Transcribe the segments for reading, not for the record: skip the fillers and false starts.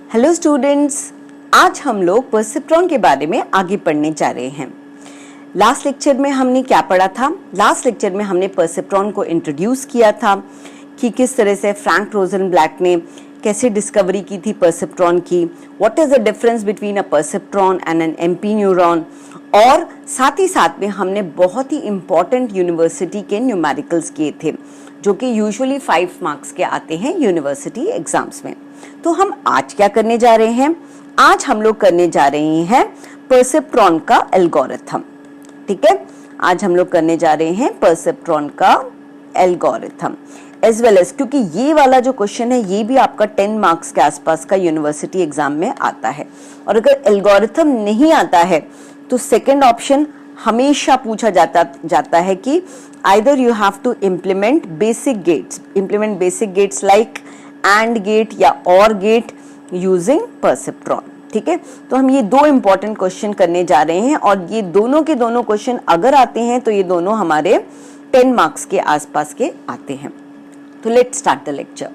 Hello students, आज हम लोग परसेप्ट्रॉन के बारे में आगे पढ़ने जा रहे हैं। लास्ट लेक्चर में हमने क्या पढ़ा था? लास्ट लेक्चर में हमने परसेप्ट्रॉन को इंट्रोड्यूस किया था कि किस तरह से फ्रैंक रोज़नब्लैट ने कैसे डिस्कवरी की थी परसेप्ट्रॉन की, what is the difference between a perceptron and an MP neuron, और साथ ही साथ में हमने बहुत ही इंपॉर्टेंट यूनिवर्सिटी के न्यूमेरिकल्स किए थे जो कि यूजुअली 5 मार्क्स के आते हैं यूनिवर्सिटी एग्जाम्स में। तो हम आज क्या करने जा रहे हैं? आज हम लोग करने जा रहे हैं परसेप्ट्रॉन का एल्गोरिथम। ठीक है, आज हम लोग करने जा रहे हैं परसेप्ट्रॉन का एल्गोरिथम एज वेल एज, क्योंकि ये वाला जो क्वेश्चन है ये भी आपका 10 मार्क्स के आसपास का यूनिवर्सिटी एग्जाम में आता है। और अगर एल्गोरिथम नहीं आता है तो सेकेंड ऑप्शन हमेशा पूछा जाता है कि either you have to implement basic gates like AND gate या OR gate using perceptron। ठीक है, तो हम ये दो इंपॉर्टेंट क्वेश्चन करने जा रहे हैं और ये दोनों के दोनों क्वेश्चन अगर आते हैं तो ये दोनों हमारे 10 मार्क्स के आसपास के आते हैं। तो लेट्स स्टार्ट द लेक्चर।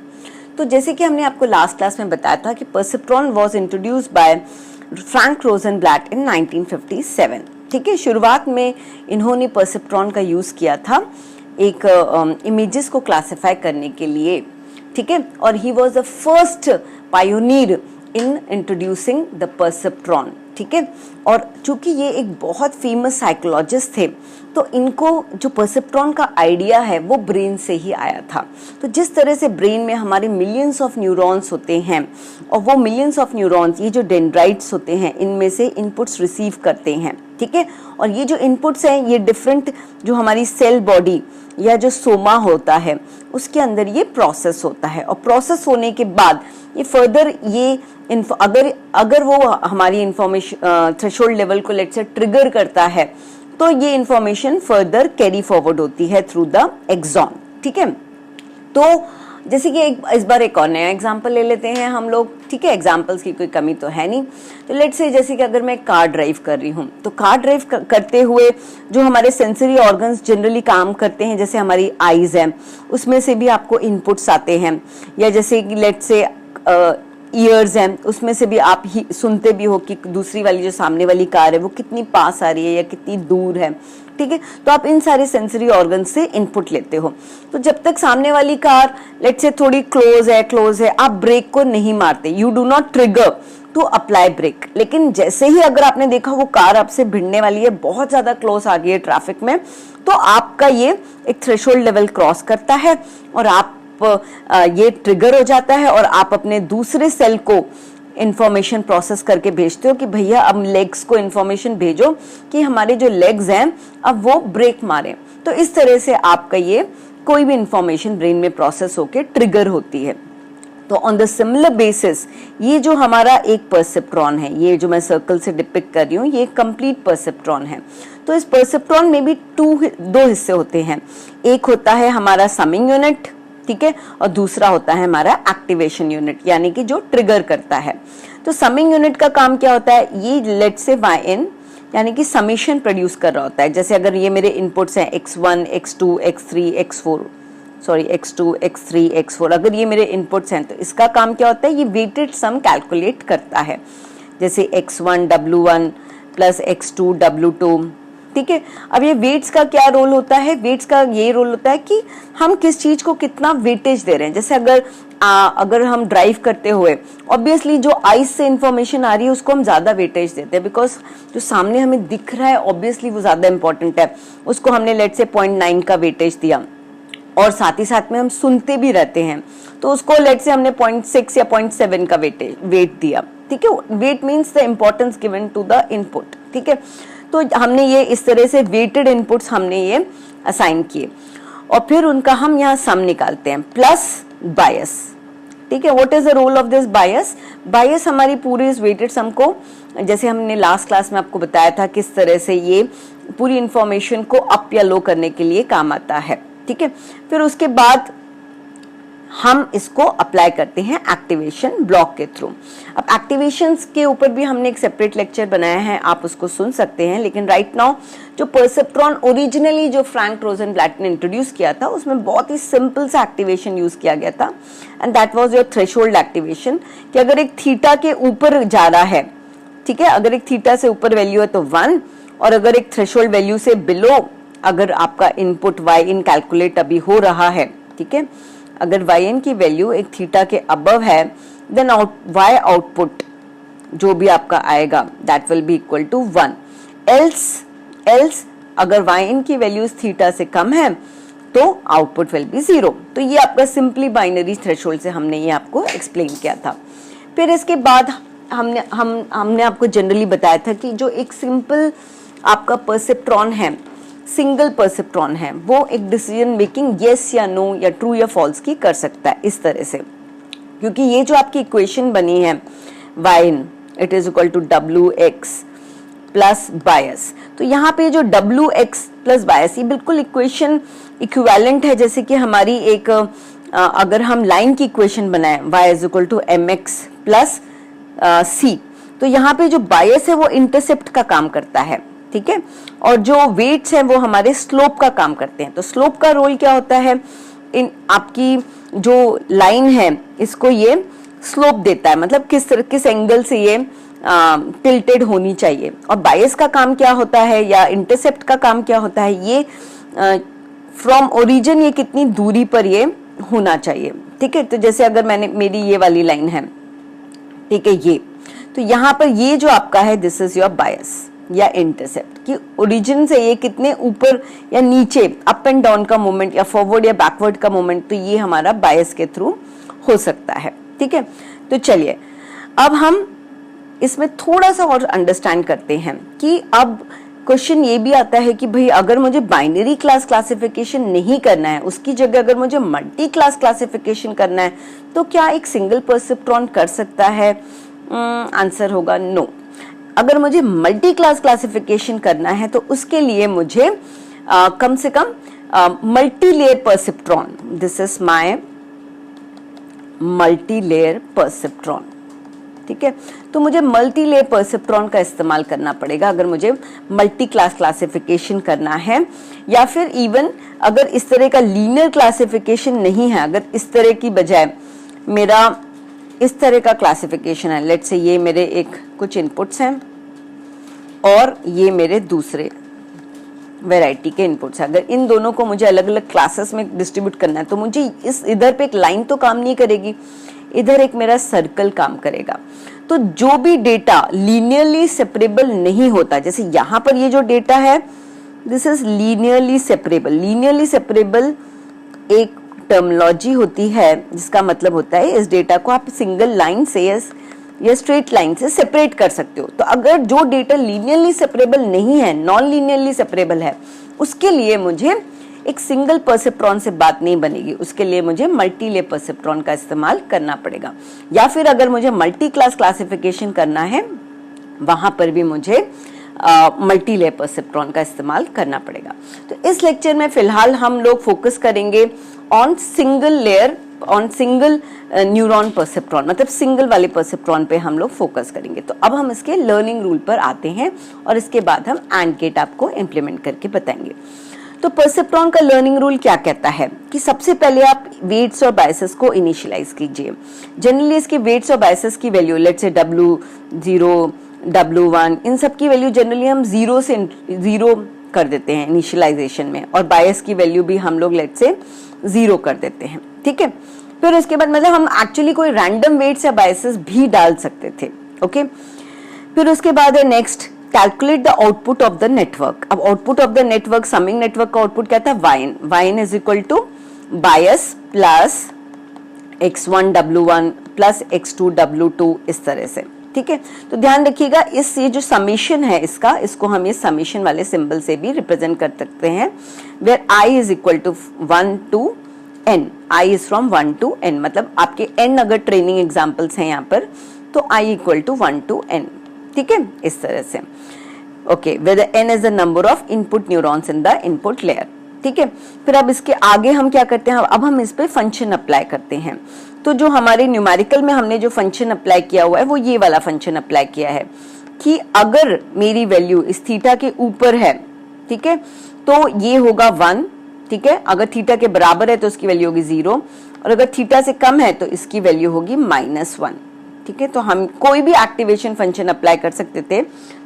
तो जैसे कि हमने आपको लास्ट क्लास में बताया था कि perceptron was introduced by Frank Rosenblatt in 1957। ठीक है, शुरुआत में इन्होंने परसेप्ट्रॉन का यूज किया था एक इमेजेस को क्लासिफाई करने के लिए। ठीक है, और he was the first pioneer in introducing the perceptron. ठीक है, और चूंकि ये एक बहुत फेमस साइकोलॉजिस्ट थे तो इनको जो परसेप्ट्रॉन का आइडिया है वो ब्रेन से ही आया था। तो जिस तरह से ब्रेन में हमारे मिलियंस ऑफ न्यूरॉन्स होते हैं और वो मिलियंस ऑफ न्यूरॉन्स, ये जो डेंड्राइट्स होते हैं, इनमें से इनपुट्स रिसीव करते हैं। ठीक है, और ये जो इनपुट्स हैं ये डिफरेंट जो हमारी सेल बॉडी या जो सोमा होता है उसके अंदर ये प्रोसेस होता है, और प्रोसेस होने के बाद ये फर्दर ये अगर वो हमारी इंफॉर्मेशन थ्रेशोल्ड लेवल को लेट से ट्रिगर करता है तो ये इंफॉर्मेशन फर्दर कैरी फॉरवर्ड होती है थ्रू द एक्सॉन। ठीक है, तो जैसे कि इस बार एक और नया एग्जाम्पल ले लेते हैं हम लोग। ठीक है, एग्जाम्पल्स की कोई कमी तो है नहीं। तो लेट्स से जैसे कि अगर मैं कार ड्राइव कर रही हूँ तो कार ड्राइव करते हुए जो हमारे सेंसरी ऑर्गन्स जनरली काम करते हैं, जैसे हमारी आईज है उसमें से भी आपको इनपुट्स आते हैं, या जैसे कि लेट्स से ईयर्स हैं उसमें से भी आप ही सुनते भी हो कि दूसरी वाली जो सामने वाली कार है वो कितनी पास आ रही है या कितनी दूर है। ठीक है, तो आप इन सारे सेंसरी ऑर्गन से इनपुट लेते हो। तो जब तक सामने वाली कार लेट्स से थोड़ी क्लोज है आप ब्रेक को नहीं मारते, you do not trigger to apply brake. लेकिन जैसे ही अगर आपने देखा वो कार आपसे भिड़ने वाली है, बहुत ज्यादा क्लोज आ गई है ट्रैफिक में, तो आपका ये एक थ्रेशोल्ड लेवल क्रॉस करता है और आप ये ट्रिगर हो जाता है और आप अपने दूसरे सेल को इंफॉर्मेशन प्रोसेस करके भेजते हो कि भैया अब लेग्स को इंफॉर्मेशन भेजो कि हमारे जो लेग्स हैं अब वो ब्रेक मारे। तो इस तरह से आपका ये कोई भी इंफॉर्मेशन ब्रेन में प्रोसेस होके ट्रिगर होती है। तो ऑन द सिमिलर बेसिस ये जो हमारा एक परसेप्ट्रॉन है, ये जो मैं सर्कल से डिपिक्ट कर रही हूँ, ये कंप्लीट परसेप्ट्रॉन है। तो इस परसेप्ट्रॉन में भी दो हिस्से होते हैं। एक होता है हमारा समिंग यूनिट, ठीक है, और दूसरा होता है हमारा एक्टिवेशन यूनिट, यानी कि जो ट्रिगर करता है। तो समिंग यूनिट का काम क्या होता है? ये लेट से Yn यानी कि समेशन प्रोड्यूस कर रहा होता है। जैसे अगर ये मेरे इनपुट्स हैं x1, x2, x3, x2, x3, x4, अगर ये मेरे इनपुट्स हैं तो इसका काम क्या होता है? ये वेटेड सम कैलकुलेट करता है, जैसे x1 w1 plus x2 w2। ठीक है, अब ये वेट्स का क्या रोल होता है? वेट्स का ये रोल होता है कि हम किस चीज को कितना वेटेज दे रहे हैं। जैसे अगर हम ड्राइव करते हुए ऑब्वियसली जो आईज से इंफॉर्मेशन आ रही है उसको हम ज्यादा वेटेज देते हैं, बिकॉज जो सामने हमें दिख रहा है ऑब्वियसली वो ज्यादा इंपॉर्टेंट है, उसको हमने लेट से 0.9 का वेटेज दिया, और साथ ही साथ में हम सुनते भी रहते हैं तो उसको लेट से हमने 0.6 या 0.7 का वेट दिया। ठीक है, weight means the importance given to the input. ठीक है, तो हमने ये इस तरह से वेटेड इनपुट्स हमने ये असाइन किए और फिर उनका हम यहाँ सम निकालते हैं प्लस बायस। ठीक है, what is the role of this bias? Bias हमारी पूरी इस वेटेड सम को, जैसे हमने लास्ट क्लास में आपको बताया था किस तरह से ये पूरी इंफॉर्मेशन को अप या लो करने के लिए काम आता है। ठीक है, फिर उसके बाद हम इसको अप्लाई करते हैं एक्टिवेशन ब्लॉक के थ्रू। अब एक्टिवेशंस के ऊपर भी हमने एक सेपरेट लेक्चर बनाया है, आप उसको सुन सकते हैं, लेकिन राइट नाउ जो परसेप्ट्रॉन ओरिजिनली जो फ्रैंक रोजेनब्लैट ने इंट्रोड्यूस किया था उसमें बहुत ही सिंपल सा एक्टिवेशन यूज किया गया था, and that was your threshold activation, कि अगर एक थीटा के ऊपर जा रहा है, ठीक है, अगर एक थीटा से ऊपर वैल्यू है तो 1, और अगर एक थ्रेशोल्ड वैल्यू से बिलो अगर आपका इनपुट वाई इन कैलकुलेट अभी हो रहा है, ठीक है, अगर वाई इन की वैल्यू एक थीटा के अबव है, देन वाई आउटपुट जो भी आपका आएगा that will be equal to 1। Else अगर वाई इन की वैल्यू थीटा से कम है तो आउटपुट विल बी 0। तो ये आपका सिंपली बाइनरी थ्रेशोल्ड से हमने ये आपको एक्सप्लेन किया था। फिर इसके बाद हमने आपको जनरली बताया था कि जो एक सिंपल आपका परसेप्ट्रॉन है, सिंगल परसेप्ट्रॉन है, वो एक डिसीजन मेकिंग यस या नो या ट्रू या फॉल्स की कर सकता है इस तरह से, क्योंकि ये जो आपकी इक्वेशन बनी है y it is equal to W X plus bias, तो यहाँ पे जो डब्ल्यू एक्स प्लस बायस ये बिल्कुल इक्वेशन इक्विवेलेंट है, जैसे कि हमारी एक अगर हम लाइन की इक्वेशन बनाए y is equal to M X plus C, तो यहाँ पे जो बायस है वो इंटरसेप्ट का काम करता है, ठीक है, और जो वेट्स हैं वो हमारे स्लोप का काम करते हैं। तो स्लोप का रोल क्या होता है, इन आपकी जो लाइन है इसको ये स्लोप देता है, मतलब किस एंगल से ये टिल्टेड होनी चाहिए, और बायस का काम क्या होता है या इंटरसेप्ट का काम क्या होता है, ये फ्रॉम ओरिजिन ये कितनी दूरी पर ये होना चाहिए, ठीक है। तो जैसे अगर मेरी ये वाली लाइन है, ठीक है, ये तो यहाँ पर ये जो आपका है दिस इज योर बायस या इंटरसेप्ट, कि ओरिजिन से ये कितने ऊपर या नीचे अप एंड डाउन का मूवमेंट या फॉरवर्ड या बैकवर्ड का मूवमेंट, तो ये हमारा बायस के थ्रू हो सकता है, ठीक है। तो चलिए अब हम इसमें थोड़ा सा और अंडरस्टैंड करते हैं कि अब क्वेश्चन ये भी आता है कि भाई अगर मुझे बाइनरी क्लास क्लासिफिकेशन नहीं करना है, उसकी जगह अगर मुझे मल्टी क्लास क्लासिफिकेशन करना है, तो क्या एक सिंगल परसेप्ट्रॉन कर सकता है? आंसर होगा नो। अगर मुझे मल्टी क्लास क्लासिफिकेशन करना है तो उसके लिए मुझे कम से कम multi layer perceptron, this is my multi layer perceptron, ठीक है। तो मुझे मल्टी लेयर परसेप्ट्रॉन का इस्तेमाल करना पड़ेगा अगर मुझे मल्टी क्लास क्लासिफिकेशन करना है, या फिर इवन अगर इस तरह का लीनियर क्लासिफिकेशन नहीं है, अगर इस तरह की बजाय मेरा इस तरह का क्लासिफिकेशन है, लेट्स से ये मेरे एक कुछ इनपुट्स हैं और ये मेरे दूसरे वैरायटी के इनपुट्स हैं, अगर इन दोनों को मुझे अलग अलग क्लासेस में डिस्ट्रीब्यूट करना है तो मुझे इधर पे एक लाइन तो काम नहीं करेगी, इधर एक मेरा सर्कल काम करेगा। तो जो भी डेटा लीनियरली सेपरेबल नहीं होता, जैसे यहाँ पर ये जो डेटा है this is linearly separable. Linearly separable एक टर्मिनोलॉजी होती है जिसका मतलब होता है इस डेटा को आप सिंगल लाइन से या स्ट्रेट लाइन से सेपरेट कर सकते हो। तो अगर जो डेटा लीनियरली सेपरेबल नहीं है, नॉन लीनियरली सेपरेबल है, उसके लिए मुझे एक सिंगल परसेप्ट्रॉन से बात नहीं बनेगी, उसके लिए मुझे मल्टी लेयर परसेप्ट्रॉन का इस्तेमाल करना पड़ेगा। या फिर अगर मुझे मल्टी क्लास क्लासिफिकेशन करना है वहां पर भी मुझे मल्टी लेयर परसेप्ट्रॉन का इस्तेमाल करना पड़ेगा। तो इस लेक्चर में फिलहाल हम लोग फोकस करेंगे on single layer, on single neuron perceptron, मतलब सिंगल वाले परसेप्ट्रॉन पे हम लोग फोकस करेंगे। तो अब हम इसके लर्निंग रूल पर आते हैं और इसके बाद हम एंड गेट आपको इम्प्लीमेंट करके बताएंगे। तो परसेप्ट्रॉन का लर्निंग रूल क्या कहता है कि सबसे पहले आप वेट्स और बायसेस को इनिशियलाइज कीजिए। जनरली इसके वेट्स और बायसेस की value let's say W0, W1 इन सब की वैल्यू जनरली हम जीरो कर देते हैं इनिशियलाइजेशन में, और बायस की वैल्यू भी हम लोग लेट्स से 0 कर देते हैं, ठीक है। फिर उसके बाद मतलब हम एक्चुअली कोई रैंडम वेट्स या बायसेस भी डाल सकते थे, ओके। फिर उसके बाद है next calculate the output of the network. अब output of the network, summing network का आउटपुट क्या था, y is equal to bias plus x1 W1 plus x2 W2 इस तरह से, ठीक है। तो ध्यान रखिएगा इस ये जो समीशन है इसको हम ये समीशन वाले सिंबल से भी रिप्रेजेंट कर सकते हैं, where i is equal to 1 to n, i is from 1 to n, मतलब आपके n अगर ट्रेनिंग एग्जांपल्स हैं यहाँ पर तो i equal to 1 to n, ठीक है, इस तरह से, okay, where n is the number of input neurons in the input layer. ठीक है। फिर अब इसके आगे हम क्या करते हैं, अब हम इस पे फंक्शन अप्लाई करते हैं। तो जो हमारे न्यूमेरिकल में हमने जो फंक्शन अप्लाई किया हुआ है वो ये वाला फंक्शन अप्लाई किया है कि अगर मेरी वैल्यू इस थीटा के ऊपर है, ठीक है, तो ये होगा 1, ठीक है। अगर थीटा के बराबर है तो इसकी वैल्यू होगी 0, और अगर थीटा से कम है तो इसकी वैल्यू होगी -1, ठीक है। तो हम कोई भी एक्टिवेशन फंक्शन अप्लाई कर सकते थे,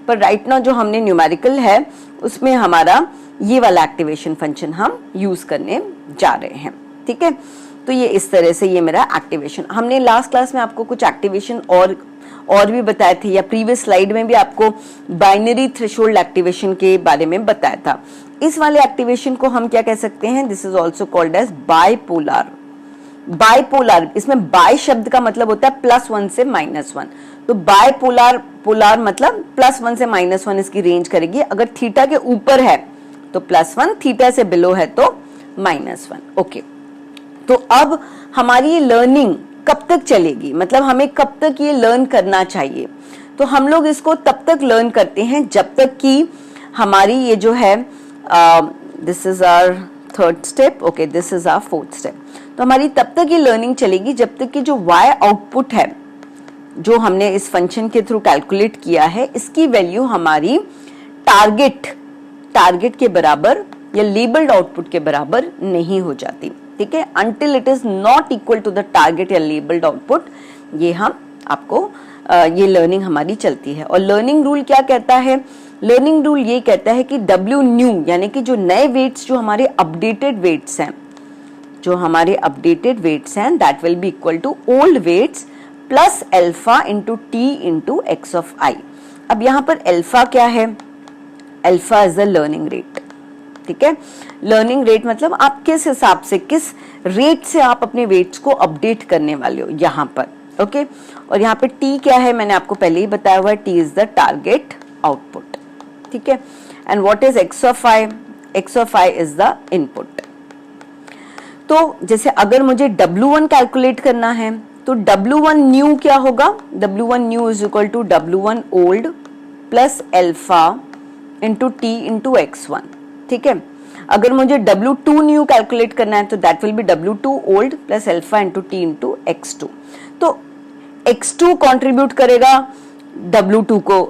पर राइट नाउ जो हमने न्यूमेरिकल है उसमें हमारा ये वाला एक्टिवेशन फंक्शन हम यूज करने जा रहे हैं, ठीक है। तो ये इस तरह से ये मेरा एक्टिवेशन, हमने लास्ट क्लास में आपको कुछ एक्टिवेशन और भी बताए थे, या प्रीवियस स्लाइड में भी आपको बाइनरी थ्रेशोल्ड एक्टिवेशन के बारे में बताया था। इस वाले एक्टिवेशन को हम क्या कह सकते हैं, this is also called as bipolar. Bipolar, इसमें बाय शब्द का मतलब होता है +1 से -1, तो बाइपोलर, पोलर मतलब +1 से -1 इसकी रेंज करेगी। अगर थीटा के ऊपर है तो +1, थीटा से बिलो है तो -1, ओके। तो अब हमारी ये लर्निंग कब तक चलेगी, मतलब हमें कब तक ये लर्न करना चाहिए, तो हम लोग इसको तब तक लर्न करते हैं जब तक कि हमारी ये जो है this is our 3rd step, okay, this is our 4th step. तो हमारी तब तक ये लर्निंग चलेगी जब तक कि जो y आउटपुट है जो हमने इस फंक्शन के थ्रू कैलकुलेट किया है, इसकी वैल्यू हमारी टारगेट के बराबर या लेबल्ड आउटपुट के बराबर नहीं हो जाती, ठीक है। Until it is not equal to the target या लेबल्ड आउटपुट, ये हम आपको ये लर्निंग हमारी चलती है। और लर्निंग रूल क्या कहता है, लर्निंग रूल ये कहता है कि W न्यू यानी कि जो नए वेट्स, जो हमारे अपडेटेड वेट्स हैं, जो हमारे अपडेटेड वेट्स हैं, that will be equal to old weights plus alpha into T into X of I. अब यहाँ पर अल्फा क्या है, alpha is the learning rate, ठीक है। लर्निंग रेट मतलब आप किस हिसाब से, किस रेट से आप अपने वेट्स को अपडेट करने वाले हो यहाँ पर, ओके। और यहाँ पे टी क्या है, मैंने आपको पहले ही बताया हुआ है, T is the target output, ठीक है। And what is x of I, x of I is the input. तो जैसे अगर मुझे W1 कैलकुलेट करना है तो W1 न्यू क्या होगा, W1 new is equal to W1 old plus alpha into T into x1, ठीक है। अगर मुझे W2 न्यू कैलकुलेट करना है तो that will B W2 old plus alpha into T into x2। तो x2 कंट्रीब्यूट करेगा W2 को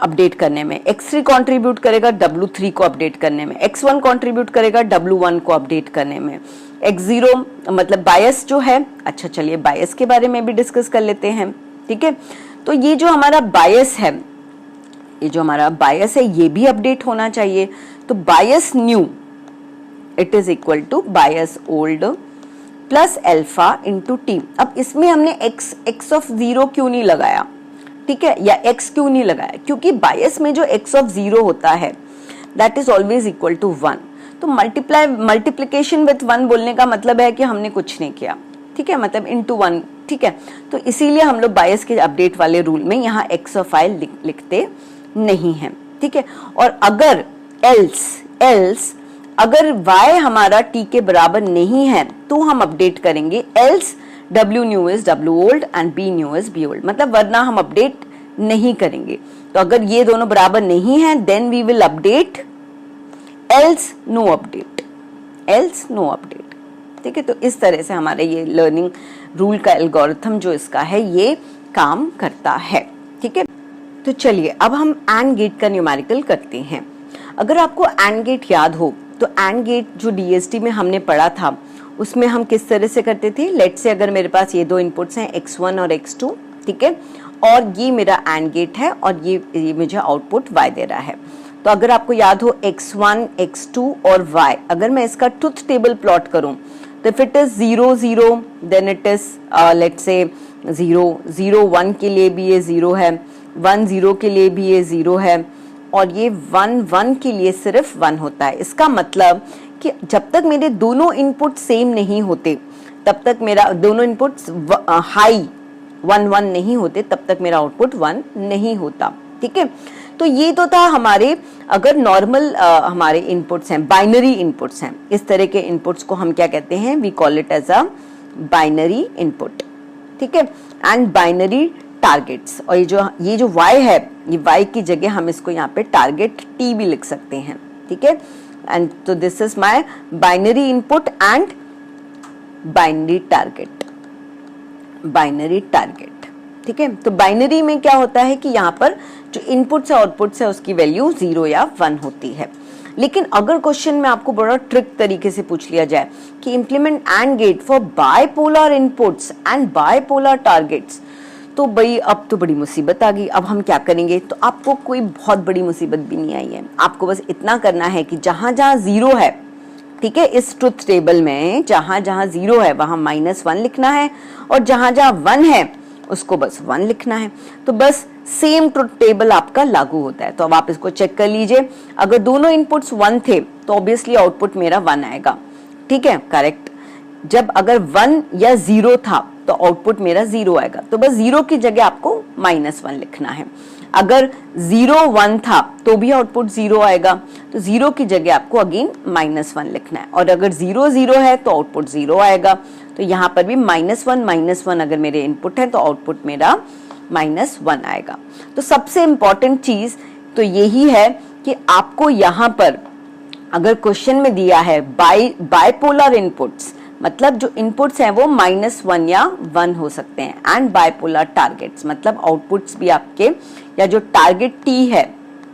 अपडेट करने में, x3 कंट्रीब्यूट करेगा W3 को अपडेट करने में, x1 कंट्रीब्यूट करेगा W1 को अपडेट करने में, x0 मतलब बायस जो है, अच्छा चलिए बायस के बारे में भी डिस्कस कर लेते हैं, ठीक है। तो ये जो हमारा बायस है, ये जो हमारा बायस है ये भी अपडेट होना चाहिए। तो bias new it is equal to bias old plus alpha into T. अब इसमें हमने x ऑफ 0 क्यों नहीं लगाया, ठीक है, या x क्यों नहीं लगाया, क्योंकि बायस में जो x ऑफ 0 होता है that is always equal to 1। तो मल्टीप्लीकेशन विथ 1 बोलने का मतलब है कि हमने कुछ नहीं किया, ठीक है, मतलब इनटू 1, ठीक है। तो इसीलिए हम लोग बायस के अपडेट वाले रूल में यहाँ x ऑफ i लिखते नहीं हैं, ठीक है। और अगर एल्स अगर y हमारा t के बराबर नहीं है तो हम अपडेट करेंगे else W new is W old and B new is B old, मतलब वरना हम अपडेट नहीं करेंगे। तो अगर ये दोनों बराबर नहीं है then we will update, else no update, else no update, ठीक है। तो इस तरह से हमारे ये लर्निंग रूल का एल्गोरिथम जो इसका है ये काम करता है, ठीक है। तो चलिए अब हम एंड गेट का न्यूमेरिकल करते हैं। अगर आपको एंड गेट याद हो तो एंड गेट जो DST में हमने पढ़ा था उसमें हम किस तरह से करते थे, लेट्स से अगर मेरे पास ये दो इनपुट्स हैं x1 और x2, ठीक है, और ये मेरा एंड गेट है और ये मुझे आउटपुट y दे रहा है। तो अगर आपको याद हो x1, x2 और y, अगर मैं इसका ट्रुथ टेबल प्लॉट करूं तो if it is 0 0 then it is let's say 0 0 1 के लिए भी ये 0 है, 1 0 के लिए भी ये 0 है, और ये 1 1 के लिए सिर्फ 1 होता है। इसका मतलब कि जब तक मेरे दोनों इनपुट सेम नहीं होते तब तक मेरा दोनों इनपुट्स हाई 1 1 नहीं होते तब तक मेरा आउटपुट 1 नहीं होता, ठीक है। तो ये तो था हमारे अगर नॉर्मल हमारे इनपुट्स हैं, बाइनरी इनपुट्स हैं, इस तरह के इनपुट्स को हम क्या कहते हैं, we call it as a binary input, ठीक है, एंड बाइनरी टारगेट्स। और ये जो y है, ये y की जगह हम इसको यहाँ पे टारगेट t भी लिख सकते हैं, ठीक है। एंड तो this is my binary input and binary target. ठीक है, तो बाइनरी में क्या होता है कि यहाँ पर जो इनपुट्स है आउटपुट्स है उसकी वैल्यू 0 या 1 होती है। लेकिन अगर क्वेश्चन में आपको बड़ा ट्रिक तरीके से पूछ लिया जाए कि implement and get for bipolar inputs and bipolar targets, तो भाई अब तो बड़ी मुसीबत आ गई। अब हम क्या करेंगे? तो आपको कोई बहुत बड़ी मुसीबत भी नहीं आई है, आपको बस इतना करना है कि जहां जहां 0 है, ठीक है, इस ट्रुथ टेबल में जहां जहां 0 है वहां -1 लिखना है, और जहां जहां 1 है उसको बस 1 लिखना है। तो बस सेम ट्रुथ टेबल आपका लागू होता है। तो अब आप इसको चेक कर लीजिए, अगर दोनों इनपुट्स 1 थे तो ऑब्वियसली आउटपुट मेरा 1 आएगा। ठीक है, करेक्ट। जब अगर 1 या 0 था तो आउटपुट मेरा 0 आएगा, तो बस 0 की जगह आपको -1 लिखना है। अगर 0 1 था तो भी आउटपुट 0 आएगा, तो 0 की जगह आपको अगेन -1 लिखना है। और अगर 0 0 है तो आउटपुट 0 आएगा, तो यहाँ पर भी -1 अगर मेरे इनपुट है तो आउटपुट मेरा -1 आएगा। तो सबसे इंपॉर्टेंट चीज तो यही है कि आपको यहाँ पर अगर क्वेश्चन में दिया है बाइपोलर इनपुट्स, मतलब जो इनपुट्स हैं वो -1 या 1 हो सकते हैं, एंड बाइपोलर टारगेट्स मतलब आउटपुट्स भी आपके, या जो टारगेट टी है,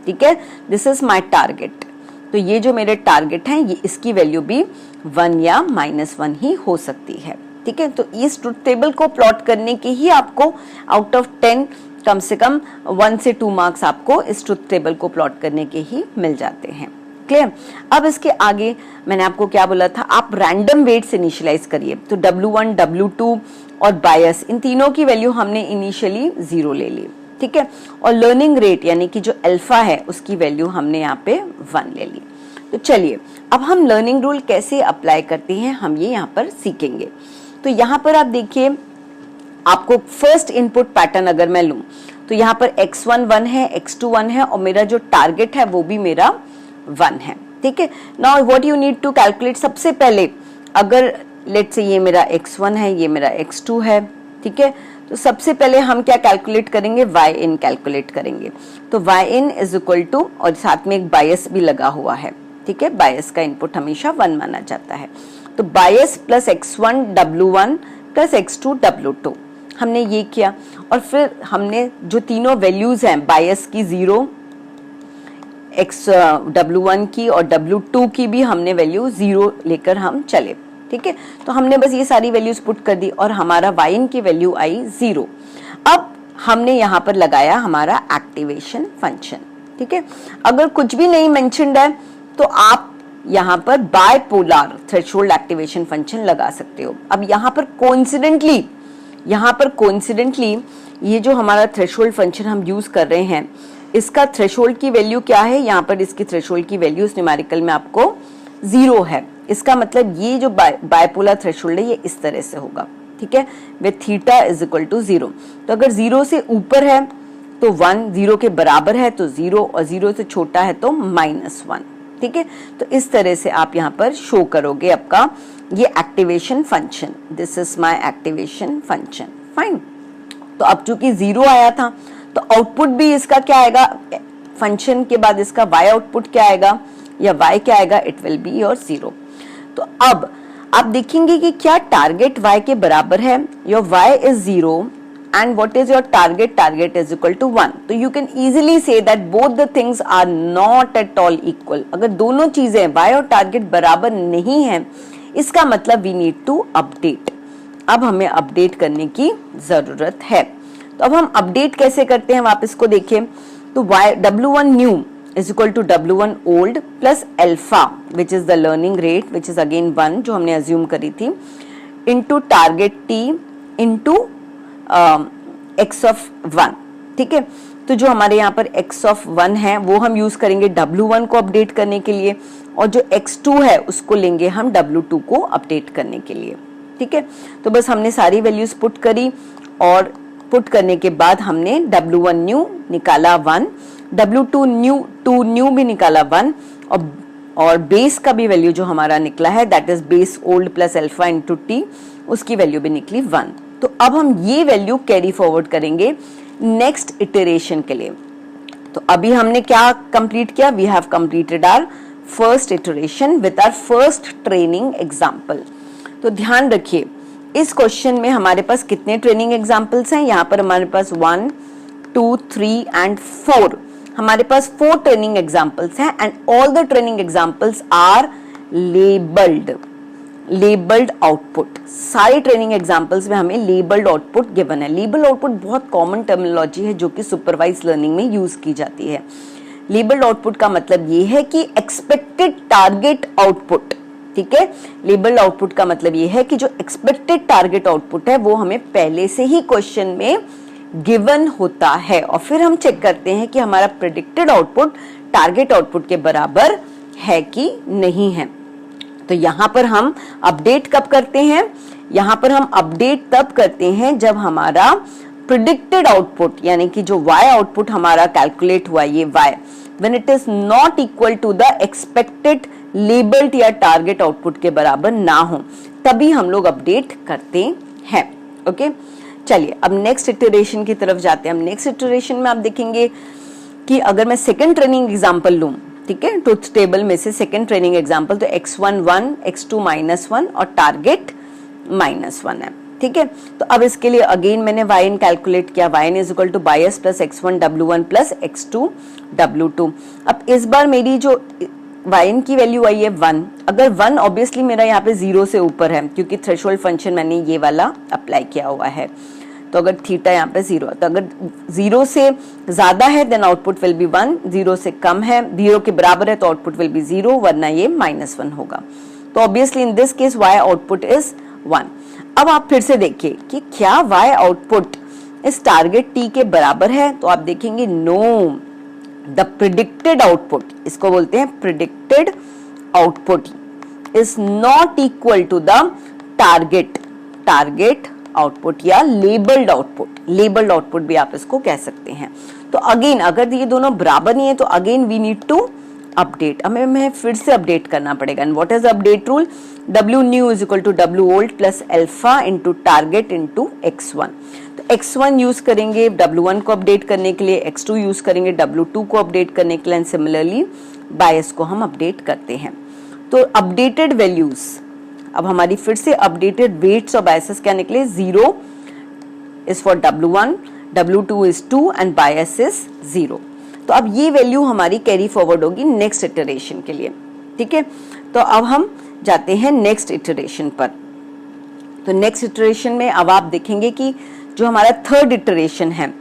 ठीक है, दिस इज माय टारगेट, तो ये जो मेरे टारगेट हैं ये इसकी वैल्यू भी 1 या -1 ही हो सकती है। ठीक है, तो इस ट्रुथ टेबल को प्लॉट करने के ही आपको आउट ऑफ 10 कम से कम 1 से 2 मार्क्स आपको इस ट्रुथ टेबल को प्लॉट करने के ही मिल जाते हैं। क्लियर? अब इसके आगे मैंने आपको क्या बोला था, आप रैंडम वेट से इनिशियलाइज करिए। तो W1, W2 और बायस, इन तीनों की वैल्यू हमने इनिशियली 0 ले ली। ठीक है, और लर्निंग रेट यानी कि जो अल्फा है उसकी वैल्यू हमने यहाँ पे 1 ले ली। तो चलिए अब हम लर्निंग रूल कैसे अप्लाई करते हैं हम ये यहाँ पर सीखेंगे। तो यहाँ पर आप देखिए, आपको फर्स्ट इनपुट पैटर्न अगर मैं लूं तो यहाँ पर x1 1 है, x2 1 है, और मेरा जो टारगेट है वो भी मेरा 1 है। ठीक है, now what you need to calculate, सबसे पहले अगर लेट्स से ये मेरा x1 है, ये मेरा x2 है, ठीक है, तो सबसे पहले हम क्या कैलकुलेट करेंगे, y in कैलकुलेट करेंगे। तो y in is equal to, और साथ में एक बायस भी लगा हुआ है, ठीक है, बायस का इनपुट हमेशा 1 माना जाता है। तो बायस plus x1 W1 plus x2 W2 हमने ये किया, और फिर हमने जो तीनों वैल्यूज हैं बायस की 0, W1 की और W2 की भी हमने वैल्यू 0 लेकर हम चले। ठीक है, तो हमने बस ये सारी वैल्यूज पुट कर दी और हमारा y in की वैल्यू आई 0। अब हमने यहाँ पर लगाया हमारा एक्टिवेशन फंक्शन। ठीक है, अगर कुछ भी नहीं मेंशन्ड है तो आप यहाँ पर बाइपोलर थ्रेशोल्ड एक्टिवेशन फंक्शन लगा सकते हो। अब यहाँ पर कोइंसिडेंटली ये जो हमारा थ्रेशोल्ड फंक्शन हम यूज कर रहे हैं, इसका थ्रेशोल्ड की वैल्यू क्या है, यहाँ पर इसकी थ्रेशोल्ड की वैल्यू इस न्यूमेरिकल में आपको 0 है। इसका मतलब ये जो बाइपोलर थ्रेशोल्ड है ये इस तरह से होगा। ठीक है, with theta is equal to 0। तो अगर 0 से ऊपर है तो 1, 0 के बराबर है तो 0, और 0 से छोटा है तो -1। ठीक है, तो इस तरह से आप यहाँ पर शो करोगे आपका ये activation function, this is my activation function. Fine, तो अब चूंकि 0 आया था तो आउटपुट भी इसका क्या आएगा, फंक्शन के बाद इसका y आउटपुट क्या आएगा या y क्या आएगा, इट विल बी योर 0। तो अब आप देखेंगे कि क्या टारगेट y के बराबर है, your y is 0 and what is your target is equal to 1। तो you can easily say that both the things are not at all equal। अगर दोनों चीजें y और टारगेट बराबर नहीं है, इसका मतलब we need to update। अब हमें अपडेट करने की जरूरत है। तो अब हम अपडेट कैसे करते हैं वापस को देखिए। तो W1 new is equal to W1 old plus alpha which is the learning rate which is again 1 जो हमने assume करी थी, into target t into x of 1। ठीक है, तो जो हमारे यहाँ पर x of 1 है वो हम यूज करेंगे W1 को अपडेट करने के लिए, और जो x2 है उसको लेंगे हम W2 को अपडेट करने के लिए। ठीक है, तो बस हमने सारी वैल्यूज पुट करी, और पुट करने के बाद हमने W1 न्यू निकाला 1, W2 न्यू भी निकाला 1, और बेस का भी वैल्यू जो हमारा निकला है that is base old plus alpha into T, उसकी वैल्यू भी निकली 1। तो अब हम ये वैल्यू कैरी फॉरवर्ड करेंगे नेक्स्ट इटरेशन के लिए। तो अभी हमने क्या कंप्लीट किया, we have completed our first iteration with our first training example. तो ध्यान रखिए, इस क्वेश्चन में हमारे पास कितने ट्रेनिंग एग्जाम्पल्स हैं? यहाँ पर हमारे पास 1, 2, 3 एंड 4, हमारे पास 4 ट्रेनिंग एग्जाम्पल्स हैं and all the training examples are labelled output. सारे ट्रेनिंग एग्जाम्पल्स में हमें लेबल्ड आउटपुट गिवन है। लेबल्ड आउटपुट बहुत कॉमन टर्मिनोलॉजी है जो कि सुपरवाइज लर्निंग में यूज की जाती है। लेबल्ड आउटपुट का मतलब ये है कि एक्सपेक्टेड टारगेट आउटपुट, ठीक है। लेबल्ड आउटपुट का मतलब ये है कि जो एक्सपेक्टेड टारगेट आउटपुट है वो हमें पहले से ही क्वेश्चन में गिवन होता है और फिर हम चेक करते हैं कि हमारा प्रेडिक्टेड आउटपुट टारगेट आउटपुट के बराबर है कि नहीं है। तो यहां पर हम अपडेट कब करते हैं? यहां पर हम अपडेट तब करते हैं जब हमारा प्रेडिक्टेड आउटपुट यानी कि जो y आउटपुट हमारा कैलकुलेट हुआ, ये y when it is not equal to the expected labelled या टारगेट आउटपुट के बराबर ना हो, तभी हम लोग अपडेट करते हैं। ओके, चलिए अब नेक्स्ट इटरेशन की तरफ जाते हैं। हम नेक्स्ट इटरेशन में आप देखेंगे कि अगर मैं सेकंड ट्रेनिंग एग्जांपल लूं, ठीक है, ट्रुथ टेबल में से सेकंड ट्रेनिंग एग्जांपल, तो x1 1, x2 -1 और टारगेट -1 है, ठीक है। तो अब इसके लिए अगेन मैंने yn कैलकुलेट किया, yn is equal to bias plus x1 w1 plus x2 w2। अब इस बार मेरी जो yn की वैल्यू आई है 1, अगर 1 ऑब्वियसली मेरा यहाँ पे 0 से ऊपर है क्योंकि थ्रेशोल्ड फंक्शन मैंने ये वाला अप्लाई किया हुआ है। तो अगर थीटा यहाँ पे 0, तो अगर 0 से ज्यादा है देन आउटपुट विल बी 1, 0 से कम है, 0 के बराबर है तो आउटपुट विल बी 0, वरना ये -1 होगा। तो obviously in this case y output is 1। अब आप फिर से देखिए कि क्या y आउटपुट इस टारगेट t के बराबर है? तो आप देखेंगे नो, द प्रिडिक्टेड आउटपुट, इसको बोलते हैं predicted output, is not equal to the target output या लेबल्ड आउटपुट भी आप इसको कह सकते हैं। तो अगेन अगर ये दोनों बराबर नहीं है तो again we need to update, हमें फिर से अपडेट करना पड़ेगा। And what is update rule? W new is equal to W old plus alpha into target into x1। तो x1 यूज करेंगे W1 को अपडेट करने के लिए, x2 यूज करेंगे W2 को अपडेट करने के लिए, एंड सिमिलरली बायस को हम अपडेट करते हैं। तो अपडेटेड वैल्यूज, अब हमारी फिर से अपडेटेड वेट्स और बायसेस क्या निकले? 0 is for W1, W2 is 2 and bias is 0। तो अब ये वैल्यू हमारी कैरी फॉरवर्ड होगी नेक्स्ट इटरेशन के लिए, ठीक है। तो अब हम जाते हैं नेक्स्ट इटरेशन पर। तो नेक्स्ट इटरेशन में अब आप देखेंगे कि जो हमारा थर्ड इटरेशन है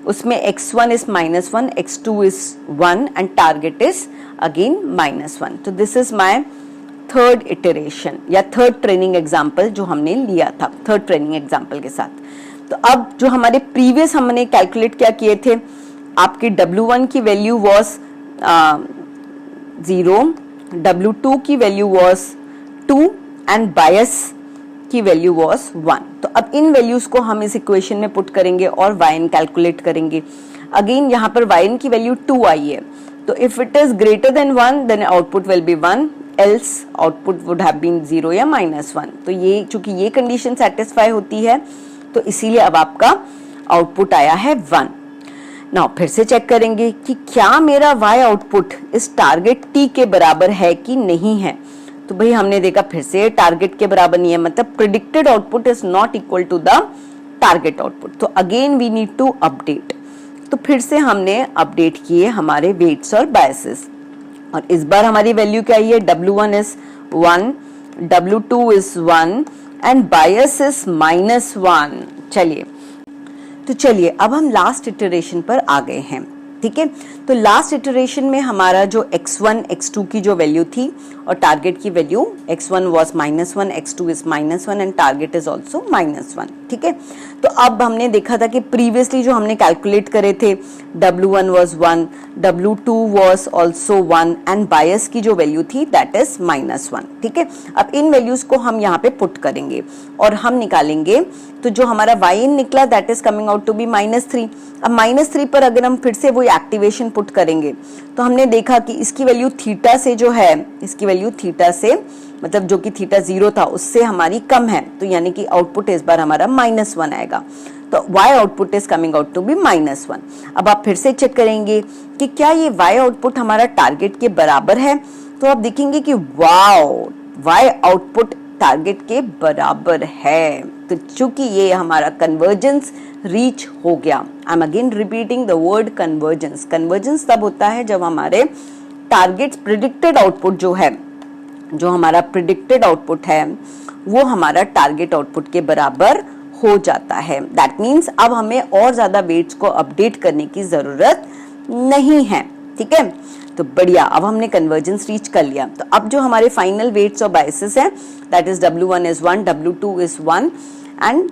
उसमें x1 is -1, x2 is 1 and target is again -1। तो this is my third iteration या थर्ड ट्रेनिंग एग्जाम्पल जो हमने लिया था थर्ड ट्रेनिंग एग्जाम्पल के साथ। तो अब जो हमारे प्रीवियस हमने कैलकुलेट क्या किए थे, आपकी W1 की वैल्यू वॉज 0, W2 की वैल्यू वॉज 2 एंड बायस की वैल्यू वॉज 1। तो अब इन वैल्यूज को हम इस इक्वेशन में पुट करेंगे और yn कैलकुलेट करेंगे। अगेन यहाँ पर yn की वैल्यू 2 आई है, तो if it is greater than 1 then output will be 1, else output would have been 0 या -1। तो ये चूंकि ये कंडीशन सेटिस्फाई होती है तो इसीलिए अब आपका आउटपुट आया है 1। नाउ फिर से चेक करेंगे कि क्या मेरा y आउटपुट इस टारगेट t के बराबर है कि नहीं है। तो भाई हमने देखा फिर से टारगेट के बराबर नहीं है, मतलब predicted output is not equal to the target output. तो again we need to update. तो फिर से हमने अपडेट किए हमारे वेट्स और बायसेस और इस बार हमारी वैल्यू क्या आई है? W1 is 1, W2 is 1 and bias is -1। चलिए अब हम लास्ट इटरेशन पर आ गए हैं, ठीक है। तो लास्ट इटरेशन में हमारा जो x1 x2 की जो वैल्यू थी और टारगेट की value x1 was -1, x2 is -1 and target is also -1, ठीक है। तो अब हमने देखा था कि प्रीवियसली जो हमने कैलकुलेट करे थे W1 was 1, W2 was also 1 and बायस की जो वैल्यू थी दैट इज -1, ठीक है। अब इन वैल्यूज को हम यहाँ पे पुट करेंगे और हम निकालेंगे, तो जो हमारा y निकला that is coming out to be -3। अब -3 पर अगर हम फिर से वो एक्टिवेशन पुट करेंगे तो हमने देखा कि इसकी वैल्यू थीटा से जो है, इसकी वैल्यू थीटा से मतलब जो कि थीटा 0 था उससे हमारी कम है, तो यानी कि आउटपुट इस बार हमारा -1 आएगा। तो y output is coming out to be -1। अब आप फिर से चेक करेंगे कि क्या ये y आउटपुट हमारा टारगेट के बराबर है। तो आप देखेंगे कि वाओ, वाई आउटपुट टारगेट के बराबर है। तो चूंकि ये हमारा कन्वर्जेंस रीच हो गया, I am again repeating the word convergence. Convergence तब होता है जब हमारे टारगेट प्रिडिक्टेड आउटपुट जो है, जो हमारा प्रिडिक्टेड आउटपुट है वो हमारा टारगेट आउटपुट के बराबर हो जाता है। दैट मीन्स अब हमें और ज्यादा वेट्स को अपडेट करने की जरूरत नहीं है। ठीक है, तो बढ़िया, अब हमने कन्वर्जेंस रीच कर लिया। तो अब जो हमारे फाइनल वेट्स और बायसेस है, that is W1 is 1, W2 is 1 and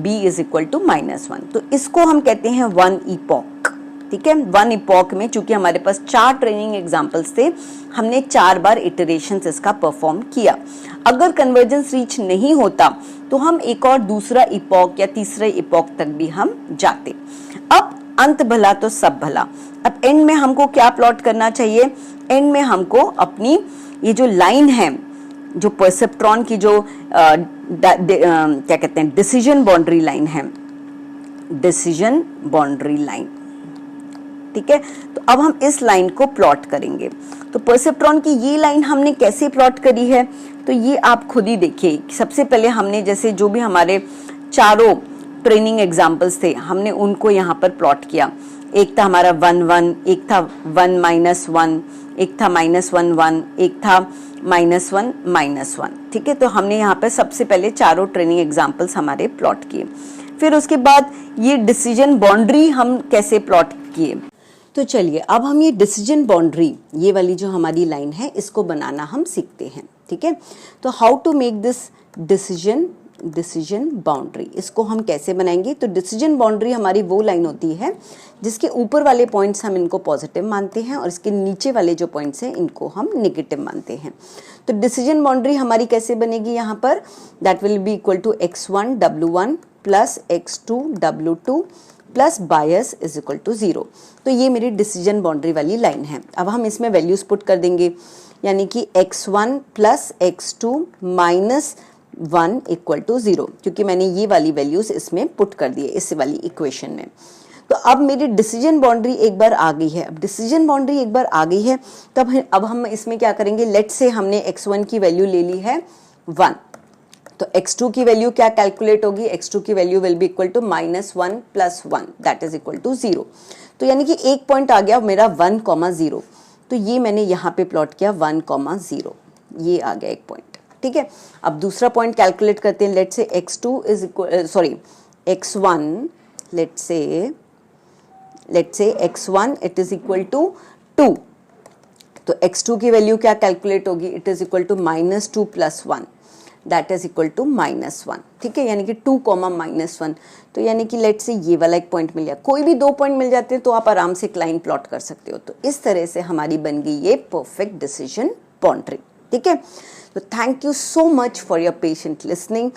B is equal to -1। तो इसको हम कहते हैं वन इपॉक। ठीक है, वन इपॉक में चूंकि हमारे पास 4 ट्रेनिंग एग्जांपल्स थे, हमने 4 बार इटरेशंस इसका परफॉर्म किया। अगर कन्वर्जेंस रीच नहीं होता तो हम एक और दूसरा इपॉक या तीसरे इपॉक तक भी हम जाते। अब अंत भला तो सब भला, अब एंड में हमको क्या प्लॉट करना चाहिए? एंड में हमको अपनी ये जो लाइन है, जो परसेप्ट्रॉन की जो क्या कहते हैं, डिसीजन बाउंड्री लाइन है, डिसीजन बाउंड्री लाइन। ठीक है, तो अब हम इस लाइन को प्लॉट करेंगे। तो परसेप्ट्रॉन की ये लाइन हमने कैसे प्लॉट करी है, तो ये आप खुद ही देखिए। सबसे पहले हमने जैसे जो भी हमारे चारों ट्रेनिंग एग्जाम्पल्स थे, हमने उनको यहाँ पर प्लॉट किया। एक था हमारा 1 1, एक था 1 -1, एक था -1 1, एक था -1 -1। ठीक है, तो हमने यहाँ पे सबसे पहले चारों ट्रेनिंग एग्जाम्पल्स हमारे प्लॉट किए। फिर उसके बाद ये डिसीजन बाउंड्री हम कैसे प्लॉट किए। तो चलिए अब हम ये डिसीजन बाउंड्री, ये वाली जो हमारी लाइन है, इसको बनाना हम सीखते हैं। ठीक है, तो how to make this decision boundary, इसको हम कैसे बनाएंगे। तो डिसीजन बाउंड्री हमारी वो लाइन होती है जिसके ऊपर वाले पॉइंट्स हम इनको पॉजिटिव मानते हैं और इसके नीचे वाले जो पॉइंट्स हैं इनको हम नेगेटिव मानते हैं। तो डिसीजन बाउंड्री हमारी कैसे बनेगी यहाँ पर, that will be equal to x1 W1 plus x2 W2 plus bias is equal to 0। तो ये मेरी डिसीजन बाउंड्री वाली लाइन है। अब हम इसमें वैल्यूज पुट कर देंगे, यानी कि x1 plus x2 minus 1 equal to 0, क्योंकि मैंने ये वाली वैल्यूज इसमें पुट कर दिए इस वाली इक्वेशन में। तो अब मेरी डिसीजन बाउंड्री एक बार आ गई है। अब डिसीजन बाउंड्री एक बार आ गई है, तब अब हम इसमें क्या करेंगे, लेट्स से हमने x1 की वैल्यू ले ली है 1, तो x2 की वैल्यू क्या कैलकुलेट होगी, x2 की value will be equal to -1 plus 1 that is equal to 0। तो यानी कि एक पॉइंट आ गया मेरा 1,0, तो ये मैंने यहाँ पे प्लॉट किया 1,0, ये आ गया एक पॉइंट। ठीक है, अब दूसरा पॉइंट कैलकुलेट करते हैं। Let's say x2 is equal x1, let's say x1 it is equal to 2, तो x2 की वैल्यू क्या कैलकुलेट होगी, it is equal to -2 plus 1 that is equal to -1। ठीक है, यानी कि 2, -1, तो यानी कि लेट्स से ये वाला एक पॉइंट मिल गया। कोई भी 2 पॉइंट मिल जाते हैं तो आप आराम से लाइन प्लॉट कर सकते हो। तो इस तरह से हमारी बन गई ये परफेक्ट डिसीजन बाउंड्री। ठीक है, तो thank you so much for your patient listening.